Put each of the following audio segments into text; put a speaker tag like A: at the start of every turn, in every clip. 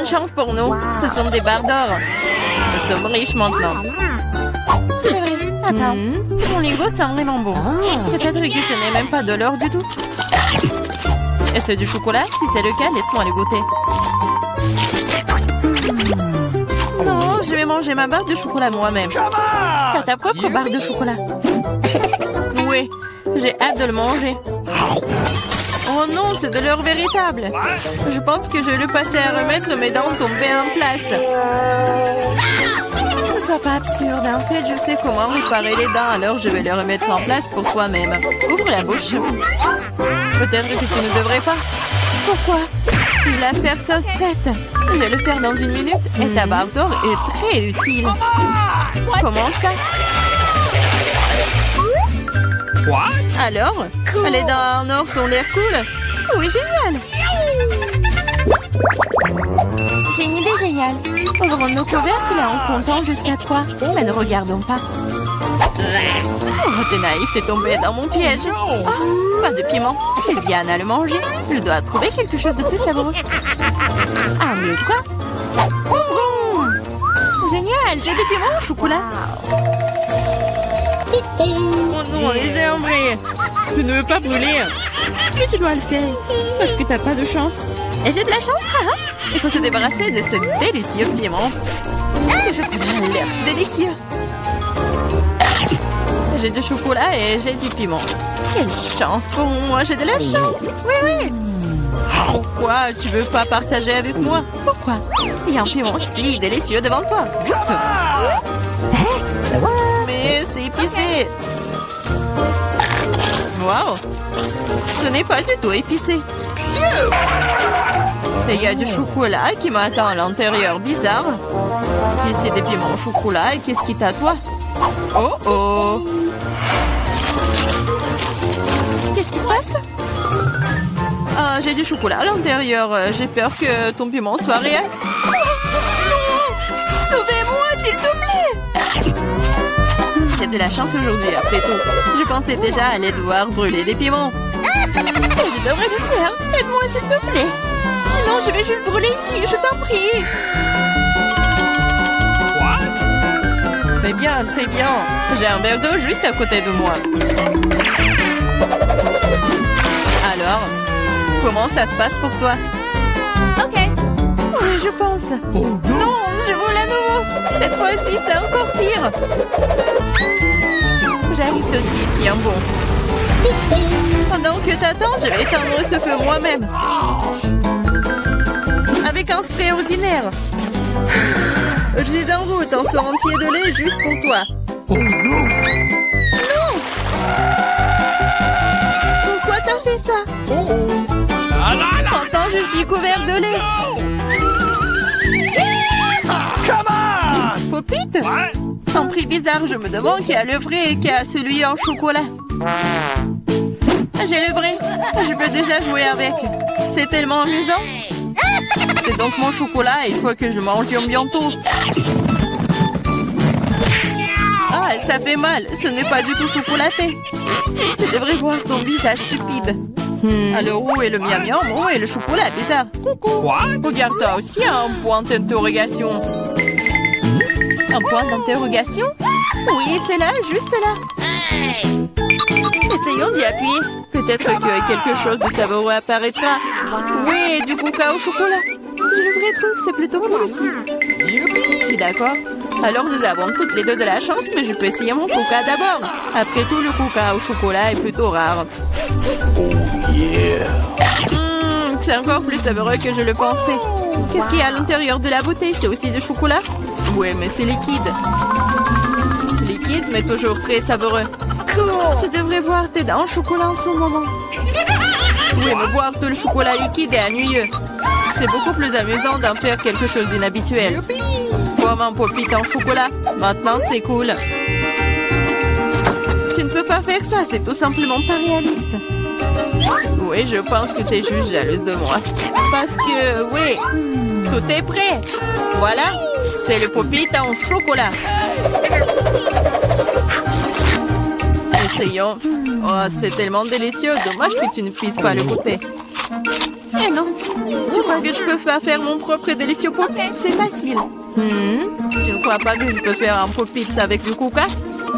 A: bonne chance pour nous. Ce sont des barres d'or. Nous sommes riches maintenant. C'est vrai. Attends, mon lingot sent vraiment bon. Peut-être que ce n'est même pas de l'or du tout. Est-ce du chocolat? Si c'est le cas, laisse-moi le goûter. Non, je vais manger ma barre de chocolat moi-même. T'as ta propre barre de chocolat. Oui, j'ai hâte de le manger. Oh non, c'est de l'or véritable. Je pense que je vais le passer à remettre mes dents tombées en place. Ne sois pas absurde. En fait, je sais comment réparer les dents, alors je vais les remettre en place pour toi-même. Ouvre la bouche. Peut-être que tu ne devrais pas. Pourquoi? L'affaire sauce prête. Je vais le faire dans 1 minute et ta barre d'or est très utile. Comment ça? Alors, les dents en or sont l'air cool? Oui, génial! J'ai une idée géniale. Ouvrons nos couvercles en comptant jusqu'à 3. Mais ne regardons pas. Oh, t'es naïf, t'es tombé dans mon piège. Oh, pas de piment. Et Diana le manger. Je dois trouver quelque chose de plus savoureux. 1, 2, 3. Ouvrons! Génial, j'ai des piments au chocolat. Oh non, j'ai embrayé. Je ne veux pas brûler. Mais tu dois le faire. Parce que t'as pas de chance. Et j'ai de la chance, haha. Il faut se débarrasser de ce délicieux piment. Ce chocolat a l'air délicieux. J'ai du chocolat et j'ai du piment. Quelle chance pour moi, j'ai de la chance. Oui, oui. Pourquoi tu veux pas partager avec moi? Pourquoi? Il y a un piment si délicieux devant toi. Goûte. Mais c'est épicé. Waouh. Ce n'est pas du tout épicé. Et il y a du chocolat qui m'attend à l'intérieur. Bizarre. Si c'est des piments au chocolat, qu'est-ce qui t'attend? Oh oh. Qu'est-ce qui se passe? Ah, j'ai du chocolat à l'intérieur. J'ai peur que ton piment soit réel. Oh, non! Sauvez-moi, s'il te plaît! J'ai de la chance aujourd'hui, après tout. Je pensais déjà aller devoir brûler des piments. Et je devrais le faire. Aide-moi, s'il te plaît. Sinon, je vais juste brûler ici, je t'en prie. Très bien, très bien. J'ai un verre d'eau juste à côté de moi. Alors, comment ça se passe pour toi? Ok. Oui, je pense. Oh, non, je roule à nouveau. Cette fois-ci, c'est encore pire. J'arrive tout de suite, tiens bon. Pendant que t'attends, je vais éteindre ce feu moi-même. Avec un spray ordinaire. Je suis en route, un seau entier de lait juste pour toi. Oh non! Non! Pourquoi t'as fait ça? Pourtant, je suis couvert de lait.
B: Come on!
A: Popite? Un prix bizarre, je me demande qui a le vrai et qui a celui en chocolat. J'ai le vrai. Je peux déjà jouer avec. C'est tellement amusant. C'est donc mon chocolat et il faut que je le mange bientôt. Ah, ça fait mal. Ce n'est pas du tout chocolaté. Tu devrais voir ton visage stupide. Alors où est le miam-miam? Où est le chocolat bizarre? Coucou. Regarde, toi aussi un point d'interrogation. Un point d'interrogation? Oui, c'est là, juste là. Essayons d'y appuyer. Peut-être que quelque chose de savoureux apparaîtra. Oui, du coca au chocolat. J'ai le vrai truc, c'est plutôt cool aussi. Je suis d'accord. Alors nous avons toutes les deux de la chance, mais je peux essayer mon coca d'abord. Après tout, le coca au chocolat est plutôt rare. C'est encore plus savoureux que je le pensais. Qu'est-ce qu'il y a à l'intérieur de la bouteille? C'est aussi du chocolat? Oui, mais c'est liquide. Liquide, mais toujours très savoureux. Cool. Tu devrais voir tes dents en chocolat en ce moment. Oui, mais boire tout le chocolat liquide est ennuyeux. C'est beaucoup plus amusant d'en faire quelque chose d'inhabituel. Comme un popite en chocolat. Maintenant, c'est cool. Tu ne peux pas faire ça, c'est tout simplement pas réaliste. Oui, je pense que tu es juste jalouse de moi. Parce que, oui, tout est prêt. Voilà, c'est le popite en chocolat. Essayons. Oh, c'est tellement délicieux. Dommage que tu ne puisses pas le goûter. Eh non, tu crois crois que je peux pas faire mon propre délicieux pop-it? C'est facile. Tu ne crois pas que je peux faire un pop-it avec le Kuka?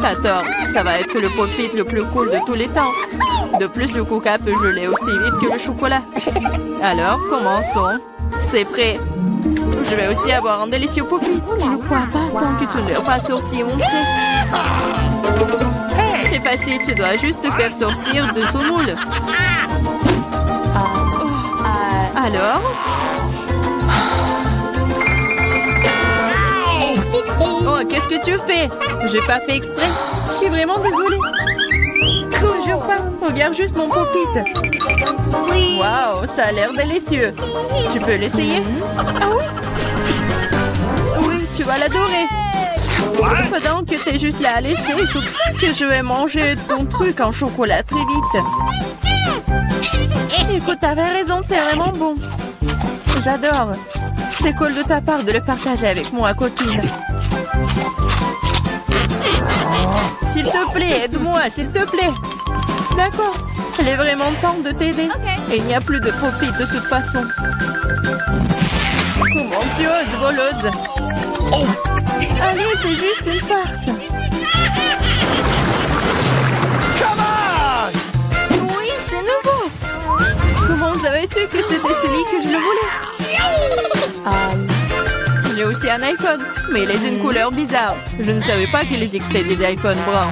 A: T'as tort, ça va être le pop-it le plus cool de tous les temps. De plus, le Kuka peut geler aussi vite que le chocolat. Alors, commençons. C'est prêt. Je vais aussi avoir un délicieux pop-it. Je ne crois pas tant que tu ne l'as pas sorti, mon frère. C'est facile, tu dois juste te faire sortir de ce moule. Alors? Oh, qu'est-ce que tu fais? J'ai pas fait exprès. Je suis vraiment désolée. Toujours pas. Regarde juste mon pop-it. Waouh, ça a l'air délicieux. Tu peux l'essayer? Ah oui? Oui, tu vas l'adorer. Pendant que t'es juste là à lécher, surtout que je vais manger ton truc en chocolat très vite. Écoute, t'avais raison, c'est vraiment bon. J'adore. C'est cool de ta part de le partager avec moi, copine. S'il te plaît, aide-moi, s'il te plaît. D'accord. Il est vraiment temps de t'aider. Et il n'y a plus de pop-it de toute façon. Comment tu oses, voleuse? Allez, c'est juste une farce. Oui, c'est nouveau. Comment vous avez su que c'était celui que je le voulais? J'ai aussi un iPhone, mais il est d'une couleur bizarre. Je ne savais pas qu'ils expédiaient des iPhones bruns.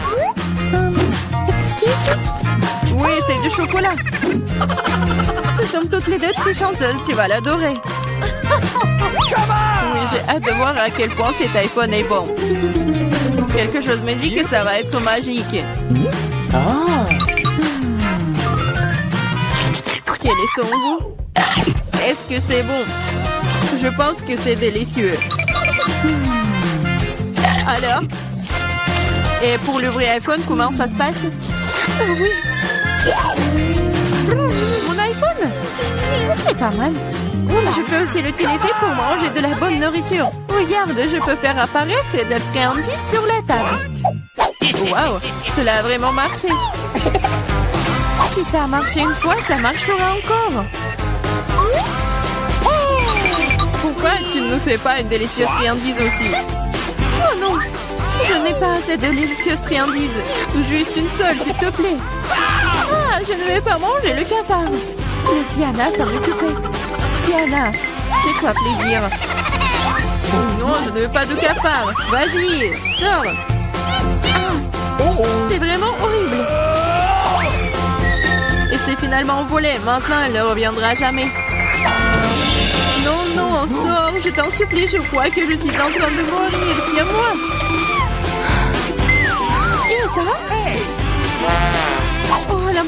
A: Oui, c'est du chocolat. Nous sommes toutes les deux très chanceuses. Tu vas l'adorer. Oui, j'ai hâte de voir à quel point cet iPhone est bon. Quelque chose me dit que ça va être magique. Quel est son goût? Est-ce que c'est bon? Je pense que c'est délicieux. Alors? Et pour l'ouvrir iPhone, comment ça se passe? Oui. Mon iPhone? C'est pas mal. Je peux aussi l'utiliser pour manger de la bonne nourriture. Regarde, je peux faire apparaître des friandises sur la table. Waouh, cela a vraiment marché. Si ça a marché une fois, ça marchera encore. Pourquoi tu ne me fais pas une délicieuse friandise aussi? Oh non, je n'ai pas assez de délicieuses friandises. Juste une seule, s'il te plaît. Ah, je ne vais pas manger le cafard. Laisse Diana s'en occuper. Diana, fais-toi plaisir. Oh non, je ne veux pas de cafard. Vas-y, sors. Ah, c'est vraiment horrible. Et c'est finalement volé. Maintenant, elle ne reviendra jamais. Non, non, sors, je t'en supplie, je crois que je suis en train de mourir. Tiens-moi. Ça va? Oh, la...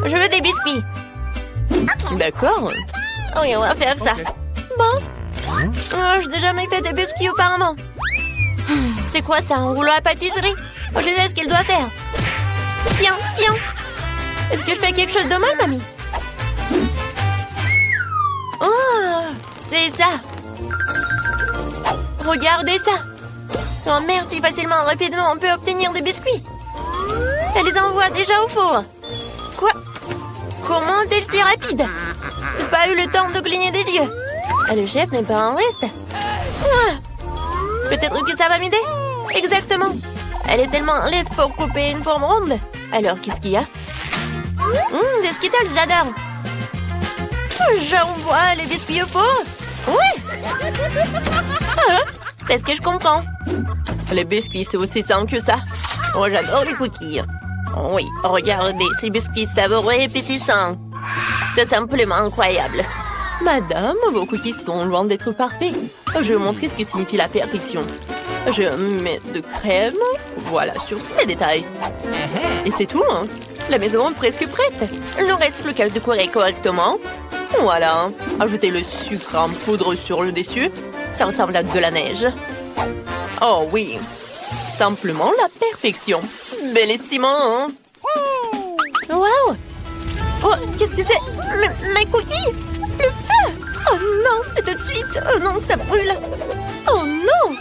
C: Je veux des biscuits.
A: D'accord.
C: Oui, on va faire ça. Bon. Oh, je n'ai jamais fait de biscuits auparavant. C'est quoi ça, un rouleau à pâtisserie? Oh, je sais ce qu'il doit faire. Tiens, tiens. Est-ce que je fais quelque chose de mal, mamie? Oh, c'est ça. Regardez ça. Oh, merci, facilement, rapidement, on peut obtenir des biscuits. Elle les envoie déjà au four. Quoi? Comment est-elle si rapide? Je n'ai pas eu le temps de cligner des yeux. Ah, le chef n'est pas en reste. Ah, peut-être que ça va m'aider. Exactement. Elle est tellement lisse pour couper une forme ronde. Alors, qu'est-ce qu'il y a? Des Skittles, j'adore. J'envoie les biscuits au four. Oui. Ah, c'est ce que je comprends. Les biscuits, c'est aussi simple que ça. Oh, j'adore les cookies. Oui, regardez, ces biscuits savoureux et pétissants. C'est simplement incroyable. Madame, vos cookies sont loin d'être parfaits. Je vais vous montrer ce que signifie la perfection. Je mets de crème, voilà, sur ces détails. Et c'est tout, hein. La maison est presque prête. Il ne reste plus qu'à décorer correctement. Voilà. Ajoutez le sucre en poudre sur le dessus. Ça ressemble à de la neige. Oh oui. Simplement la perfection. Bellissimo, hein? Wow! Oh, qu'est-ce que c'est? Mes cookies? Le feu! Oh non, c'est tout de suite! Oh non, ça brûle! Oh non!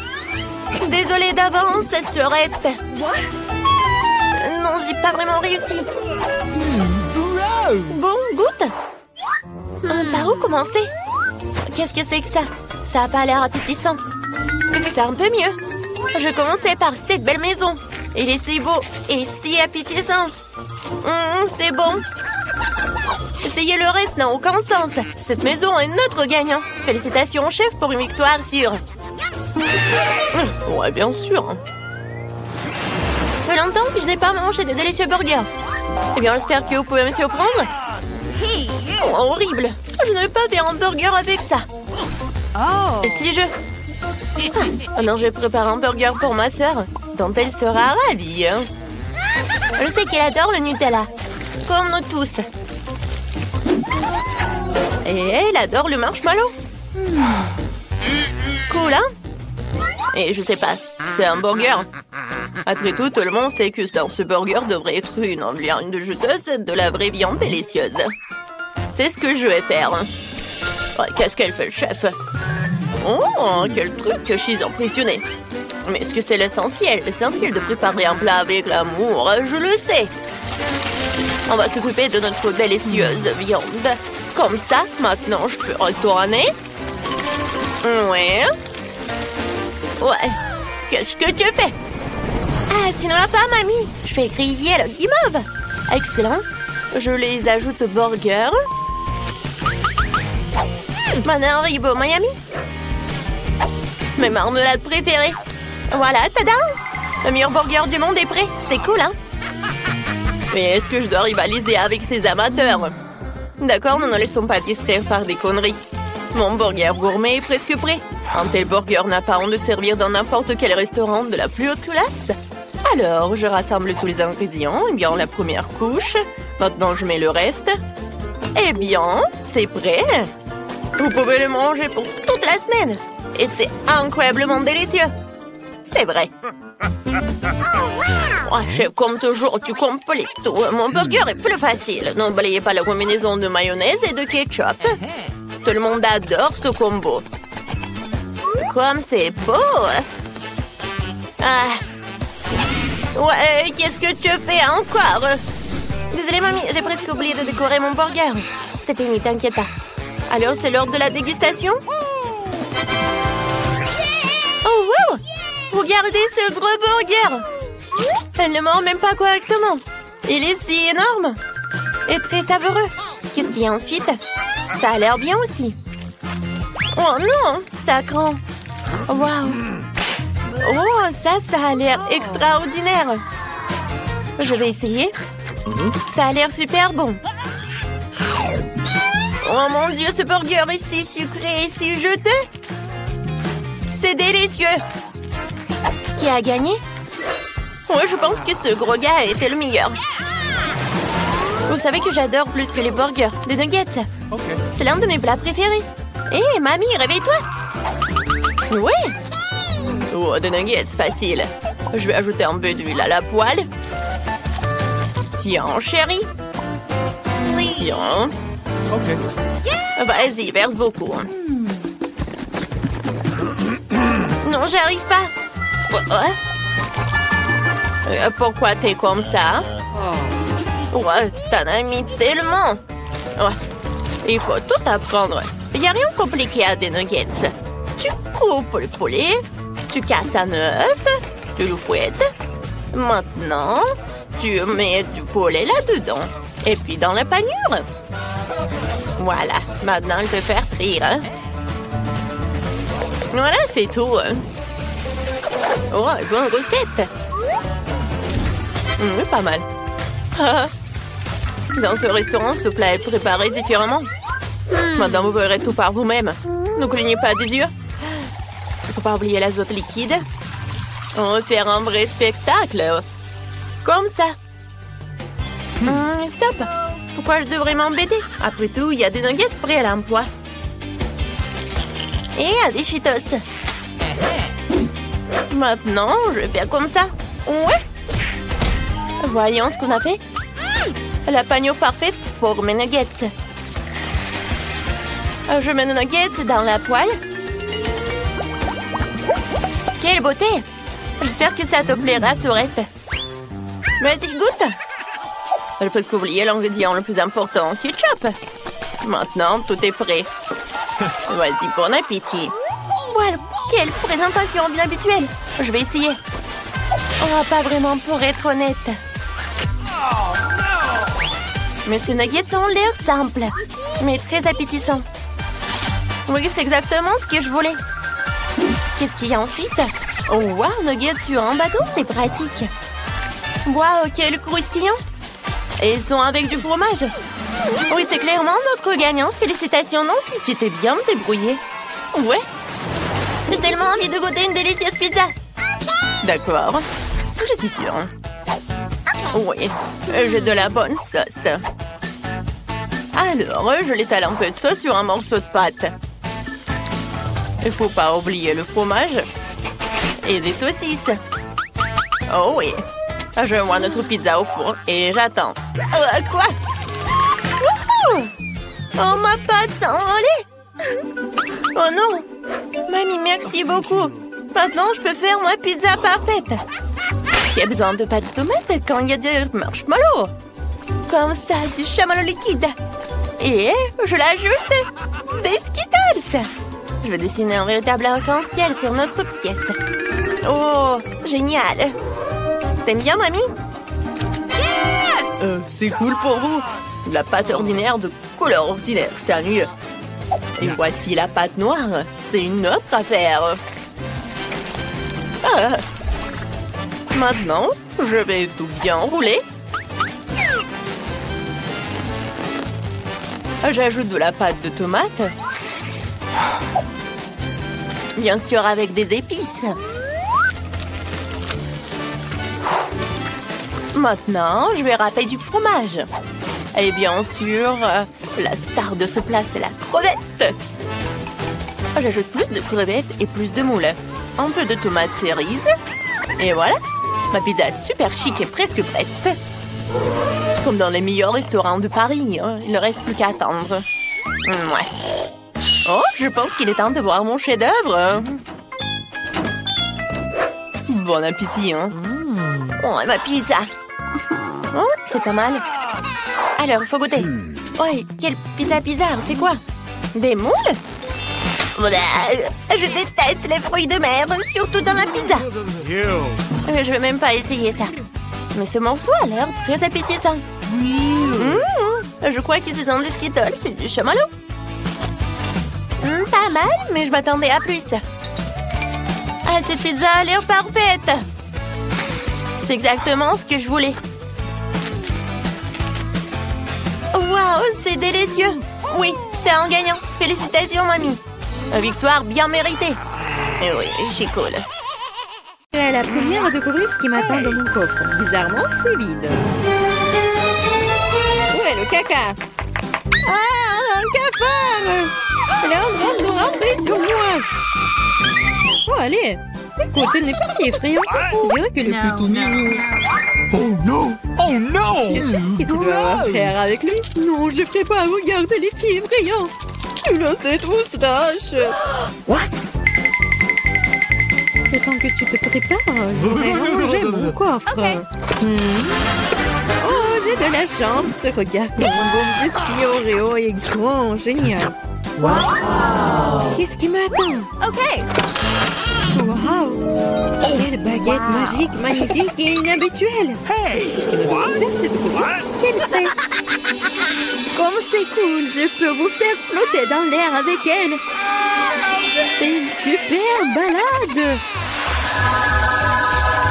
C: Désolée d'avance, Surette. Non, j'ai pas vraiment réussi. Bon, goûte. Oh, Par où commencer? Qu'est-ce que c'est que ça? Ça n'a pas l'air appétissant. C'est un peu mieux. Je commençais par cette belle maison. Il est si beau et si appétissant. C'est bon. Essayer le reste n'a aucun sens. Cette maison est notre gagnant. Félicitations, chef, pour une victoire sûre. Ouais, bien sûr. Ça fait longtemps que je n'ai pas mangé de délicieux burgers. Eh bien, j'espère que vous pouvez me surprendre. Oh, horrible. Je ne vais pas faire un burger avec ça. Et si je... Oh non, je prépare un burger pour ma sœur, dont elle sera ravie. Je sais qu'elle adore le Nutella, comme nous tous. Et elle adore le marshmallow. Cool, hein? Et je sais pas, c'est un burger. Après tout le monde sait que dans ce burger devrait être une viande de juteuse, de la vraie viande délicieuse. C'est ce que je vais faire. Oh, qu'est-ce qu'elle fait, le chef? Oh, quel truc, je suis impressionnée. Mais est-ce que c'est l'essentiel? L'essentiel de préparer un plat avec l'amour, je le sais. On va s'occuper de notre délicieuse viande. Comme ça, maintenant, je peux retourner. Ouais. Ouais. Qu'est-ce que tu fais? Ah, tu ne vas pas, mamie. Je fais griller le guimauve. Excellent. Je les ajoute au burger. Maintenant, Haribo Miami. Mes marmelades préférées. Voilà, tada! Le meilleur burger du monde est prêt. C'est cool, hein? Mais est-ce que je dois rivaliser avec ces amateurs? D'accord, ne nous laissons pas distraire par des conneries. Mon burger gourmet est presque prêt. Un tel burger n'a pas honte de servir dans n'importe quel restaurant de la plus haute classe. Alors, je rassemble tous les ingrédients. Eh bien, la première couche. Maintenant, je mets le reste. Eh bien, c'est prêt. Vous pouvez le manger pour toute la semaine. Et c'est incroyablement délicieux. C'est vrai. Oh, chef, comme toujours, tu complètes tout. Mon burger est plus facile. N'oubliez pas la combinaison de mayonnaise et de ketchup. Tout le monde adore ce combo. Comme c'est beau. Ah. Ouais, qu'est-ce que tu fais encore? Désolée, mamie, j'ai presque oublié de décorer mon burger. C'est fini, t'inquiète pas. Alors, c'est l'heure de la dégustation? Oh, wow! Regardez ce gros burger! Elle ne mord même pas correctement. Il est si énorme et très savoureux. Qu'est-ce qu'il y a ensuite? Ça a l'air bien aussi. Oh non, ça craint. Waouh! Oh, ça a l'air extraordinaire. Je vais essayer. Ça a l'air super bon. Oh mon Dieu, ce burger est si sucré et si juteux. C'est délicieux. Qui a gagné? Oui, je pense que ce gros gars a été le meilleur. Vous savez que j'adore plus que les burgers, des nuggets. Okay. C'est l'un de mes plats préférés. Hé, mamie, réveille-toi. Oui. Oh, des nuggets, facile. Je vais ajouter un peu d'huile à la poêle. Tiens, chérie. Tiens.
B: Ok.
C: Vas-y, verse beaucoup. Non, j'arrive pas. Pourquoi t'es comme ça? Ouais, t'en as mis tellement. Ouais, il faut tout apprendre. Il n'y a rien de compliqué à des nuggets. Tu coupes le poulet, tu casses un œuf, tu le fouettes. Maintenant, tu mets du poulet là-dedans. Et puis dans la panure. Voilà, maintenant je vais faire frire. Voilà, c'est tout. Oh, bonne recette. Pas mal. Dans ce restaurant, ce plat est préparé différemment. Maintenant, vous verrez tout par vous-même. Ne clignez pas des yeux. Il ne faut pas oublier l'azote liquide. On va faire un vrai spectacle. Comme ça. Stop. Pourquoi je devrais m'embêter? Après tout, il y a des nuggets prêts à l'emploi. Et des Cheetos. Maintenant, je vais faire comme ça. Ouais. Voyons ce qu'on a fait. La panure parfaite pour mes nuggets. Je mets nos nuggets dans la poêle. Quelle beauté! J'espère que ça te plaira, Sourette. Vas-y, goûte. J'ai presque oublié l'ingrédient le plus important, ketchup. Maintenant, tout est prêt. Vas-y, bon appétit. Voilà, quelle présentation bien habituelle. Je vais essayer. Oh, pas vraiment pour être honnête. Mais ces nuggets ont l'air simples, mais très appétissants. Oui, c'est exactement ce que je voulais. Qu'est-ce qu'il y a ensuite? Oh, wow, nuggets sur un bateau, c'est pratique. Wow, quel croustillant. Et ils sont avec du fromage. Oui, c'est clairement notre gagnant. Félicitations, Nancy, tu t'es bien débrouillée. Ouais. J'ai tellement envie de goûter une délicieuse pizza. D'accord, je suis sûre. Oui, j'ai de la bonne sauce. Alors, je l'étale un peu de sauce sur un morceau de pâte. Il faut pas oublier le fromage et des saucisses. Oh oui, je vois notre pizza au four et j'attends. Quoi? Wouhou! Oh, ma pâte s'est envolée! Oh non! Mamie, merci beaucoup. Maintenant, je peux faire ma pizza parfaite. Qui a besoin de pâte de tomate quand il y a des marshmallows? Comme ça, du chamallow liquide. Et je l'ajoute des Skittles. Je vais dessiner un véritable arc-en-ciel sur notre pièce. Oh, génial. T'aimes bien, mamie? Yes! C'est cool pour vous. De la pâte ordinaire de couleur ordinaire, sérieux. Et voici la pâte noire. C'est une autre affaire. Ah. Maintenant, je vais tout bien rouler. J'ajoute de la pâte de tomate. Bien sûr, avec des épices. Maintenant, je vais râper du fromage. Et bien sûr, la star de ce plat, c'est la crevette. J'ajoute plus de crevettes et plus de moules. Un peu de tomates cerises. Et voilà, ma pizza super chic est presque prête. Comme dans les meilleurs restaurants de Paris. Il ne reste plus qu'à attendre. Ouais. Oh, je pense qu'il est temps de voir mon chef-d'œuvre. Bon appétit, hein. Oh, ma pizza. Oh, c'est pas mal. Alors, il faut goûter. Ouais, quelle pizza bizarre, c'est quoi? Des moules? Je déteste les fruits de mer, surtout dans la pizza. Je vais même pas essayer ça. Mais ce morceau a l'air très appétissant. Je crois que ce sont des Skittles, c'est du chamallow. Pas mal, mais je m'attendais à plus. Ah, cette pizza a l'air parfaite. C'est exactement ce que je voulais. Waouh, c'est délicieux. Oui, c'est un gagnant. Félicitations, mamie. Une victoire bien méritée. Et oui, c'est cool.
A: C'est la première à découvrir ce qui m'attend dans mon coffre. Bizarrement, c'est vide. Où est le caca? Ah, un cafard! Elle est en train de ramper sur moi. Oh, allez. Écoute, elle n'est pas si effrayante. On dirait qu'elle est plutôt mignonne.
B: Oh non! Oh non!
A: Qu'est-ce que tu dois avoir faire avec lui? Non, je ne ferai pas. Regarde, elle est si effrayante. Tu as cette moustache.
B: What?
A: Le temps que tu te prépares, je vais ranger mon coffre. Oh, j'ai de la chance. Regarde, mon beau biscuit Oreo est grand, génial. Wow. Qu'est-ce qui m'attend?
C: OK.
A: Wow. Quelle baguette magique, magnifique et inhabituelle.
B: Hey!
A: Ce que nous devons faire, c'est découvrir ce qu'elle fait. Comme c'est cool, je peux vous faire flotter dans l'air avec elle. C'est une super balade.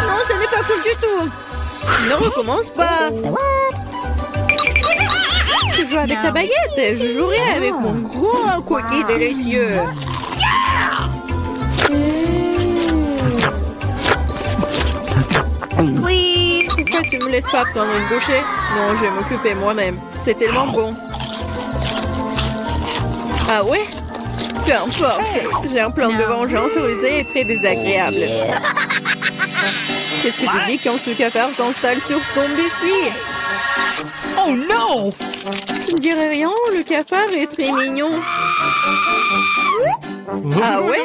A: Non, ce n'est pas cool du tout. Ne recommence pas. Tu joues avec ta baguette, je jouerai avec mon gros cookie délicieux.
C: Please.
A: Pourquoi tu me laisses pas prendre une bouchée? Non, je vais m'occuper moi-même. C'est tellement bon. Ah ouais? Peu importe. J'ai un plan de vengeance rusé et très désagréable. Qu'est-ce que tu dis quand ce cafard s'installe sur ton biscuit?
B: Oh non!
A: Je ne dirais rien, le cafard est très mignon. Ah ouais?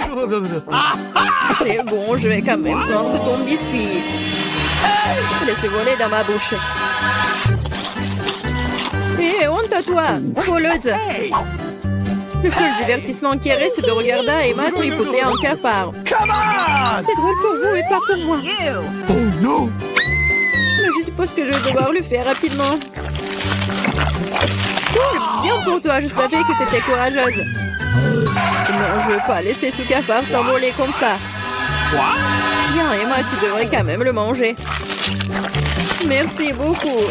A: C'est bon, je vais quand même prendre ton biscuit. Laissez voler dans ma bouche. Hé, honte à toi, voleuse. Le seul divertissement qui reste de regarder Emma tripoter un cafard.
B: Come on!
A: C'est drôle pour vous et pas pour moi.
B: Oh no!
A: Mais je suppose que je vais devoir le faire rapidement. Cool, bien pour toi, je savais que t'étais courageuse. Non, je veux pas laisser ce cafard s'envoler comme ça. Bien, Emma, tu devrais quand même le manger. Merci beaucoup.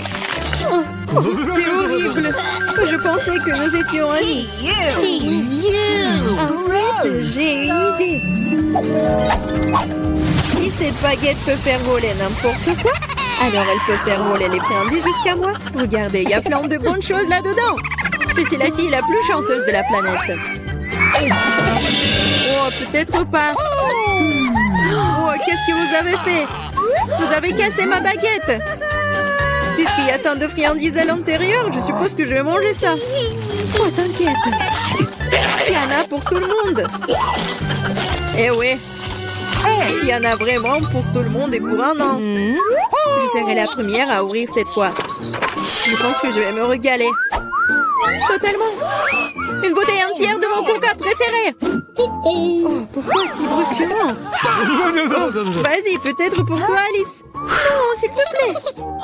A: Oh, c'est horrible. Je pensais que nous étions amis. Arrête, j'ai une idée. Si cette baguette peut faire voler n'importe quoi, alors elle peut faire voler les friandises jusqu'à moi. Regardez, il y a plein de bonnes choses là-dedans. Et c'est la fille la plus chanceuse de la planète. Oh, peut-être pas. Oh, qu'est-ce que vous avez fait? Vous avez cassé ma baguette. Puisqu'il y a tant de friandises à l'intérieur, je suppose que je vais manger ça. Oh, t'inquiète. Il y en a pour tout le monde. Eh oui. Il y en a vraiment pour tout le monde et pour un an. Je serai la première à ouvrir cette fois. Je pense que je vais me régaler. Totalement. Une bouteille entière de mon coca préféré. Oh, pourquoi si brusquement? Oh, vas-y, peut-être pour toi, Alice. Non, s'il te plaît.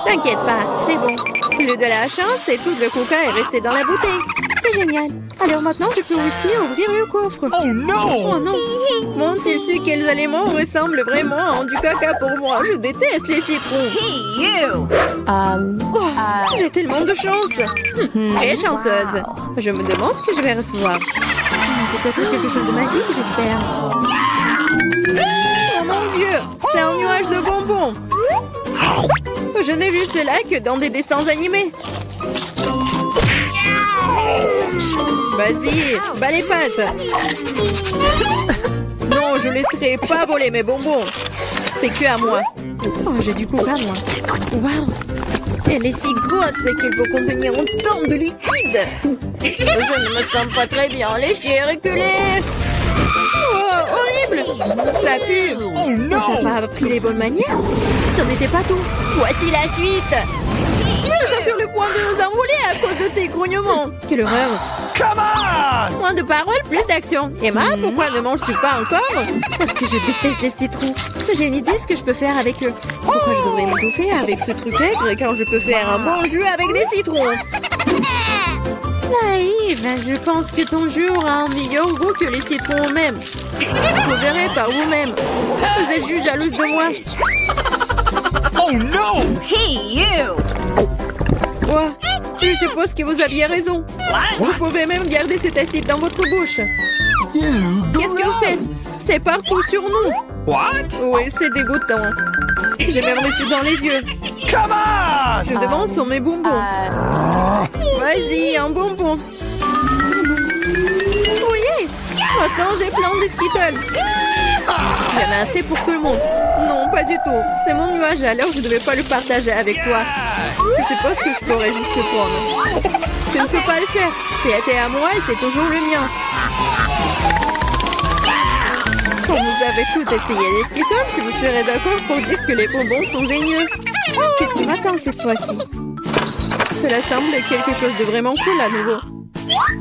A: T'inquiète pas, c'est bon. J'ai eu de la chance et tout le coca est resté dans la bouteille. C'est génial. Alors maintenant, je peux aussi ouvrir le coffre.
B: Oh non!
A: Oh non. M'ont-ils su quels aliments ressemblent vraiment à du caca pour moi? Je déteste les citrons. Oh, j'ai tellement de chance. Très chanceuse. Je me demande ce que je vais recevoir. Peut-être quelque chose de magique, j'espère. Oh mon Dieu, c'est un nuage de bonbons. Je n'ai vu cela que dans des dessins animés. Vas-y, bats les pattes. Non, je laisserai pas voler mes bonbons. C'est que à moi. Oh, j'ai du coca, moi. Waouh. Elle est si grosse qu'elle peut contenir autant de liquide. Je ne me sens pas très bien. Les chiens reculés. Oh, horrible. Ça pue.
B: Oh non!
A: T'as pas appris les bonnes manières? Ça n'était pas tout. Voici la suite. Nous sommes sur le point de nous envoler à cause de tes grognements. Quelle horreur.
B: Come on!
A: Moins de paroles, plus d'action. Emma, pourquoi ne manges-tu pas encore? Parce que je déteste les citrons. J'ai une idée ce que je peux faire avec eux. Pourquoi je devrais m'étouffer avec ce truc aigre quand je peux faire un bon jus avec des citrons? Naïve, je pense que ton jus aura un meilleur goût que les citrons eux-mêmes. Vous verrez par vous-même. Vous êtes juste jalouse de moi.
B: Oh no!
C: Hey, you!
A: Quoi? Je suppose que vous aviez raison. Vous pouvez même garder cet acide dans votre bouche. Qu'est-ce que vous faites? C'est partout sur nous.
B: What?
A: Oui, c'est dégoûtant. J'ai même reçu dans les yeux.
B: Come on!
A: Je demande sur mes bonbons. Vas-y, un bonbon. Oui. Maintenant, j'ai plein de Skittles. Il y en a assez pour tout le monde. Non, pas du tout. C'est mon nuage, alors je ne devais pas le partager avec toi. Je suppose que je pourrais juste le prendre. Je ne peux pas le faire. C'était à moi et c'est toujours le mien. Quand vous avez tout essayé les Skittles, vous serez d'accord pour dire que les bonbons sont géniaux. Qu'est-ce qui m'attend cette fois-ci? Cela semble quelque chose de vraiment cool à nouveau.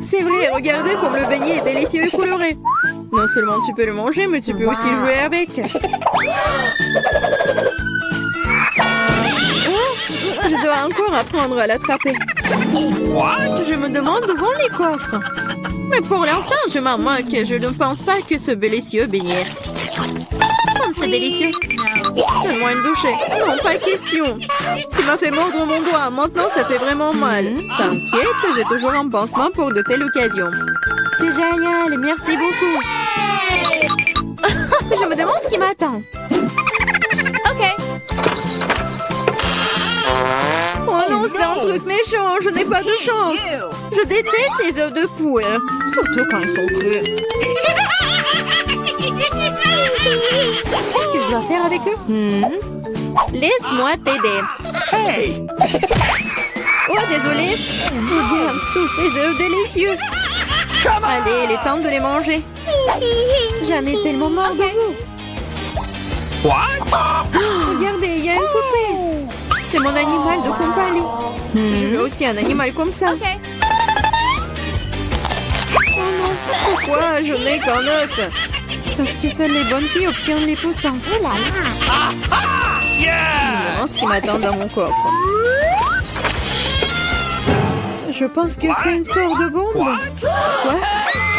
A: C'est vrai, regardez comme le beignet est délicieux et coloré. Non seulement tu peux le manger, mais tu peux aussi jouer avec. Oh, je dois encore apprendre à l'attraper. Je me demande où vont les coffres. Mais pour l'instant, je m'en moque. Je ne pense pas que ce délicieux beignet. Comme c'est délicieux. Donne-moi une bouchée. Non, pas question. Tu m'as fait mordre mon doigt. Maintenant, ça fait vraiment mal. T'inquiète, j'ai toujours un pansement pour de telles occasions. C'est génial. Merci beaucoup. Je me demande ce qui m'attend.
C: OK.
A: Oh non, c'est un truc méchant. Je n'ai pas de chance. Je déteste les œufs de poule. Surtout quand ils sont crus. Qu'est-ce que je dois faire avec eux? Laisse-moi t'aider.
B: Hey!
A: Oh, désolé. Regarde tous ces œufs délicieux. Allez, il est temps de les manger. J'en ai tellement marre de vous.
B: What?
A: Regardez, il y a une poupée. c'est mon animal de compagnie. Je veux aussi un animal comme ça. Oh non, pourquoi je n'ai qu'un œuf? Parce que seules les bonnes filles obtiennent les poussins.
B: Yeah!
A: Je me demande ce qui m'attend dans mon coffre. Je pense que c'est une sorte de bombe. Quoi?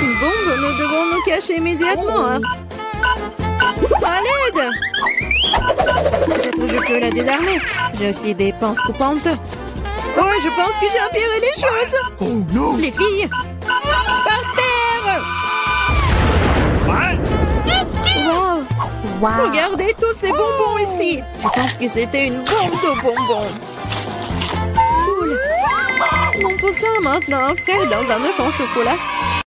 A: Une bombe? Nous devons nous cacher immédiatement. Hein? À l'aide! Peut-être je peux la désarmer. J'ai aussi des pinces coupantes. Oh, je pense que j'ai empiré les choses.
B: Oh no!
A: Les filles! Par terre! Wow! Regardez tous ces bonbons ici! Je pense que c'était une bombe de bonbons. Cool! Mon poussin a maintenant un frère dans un œuf en chocolat.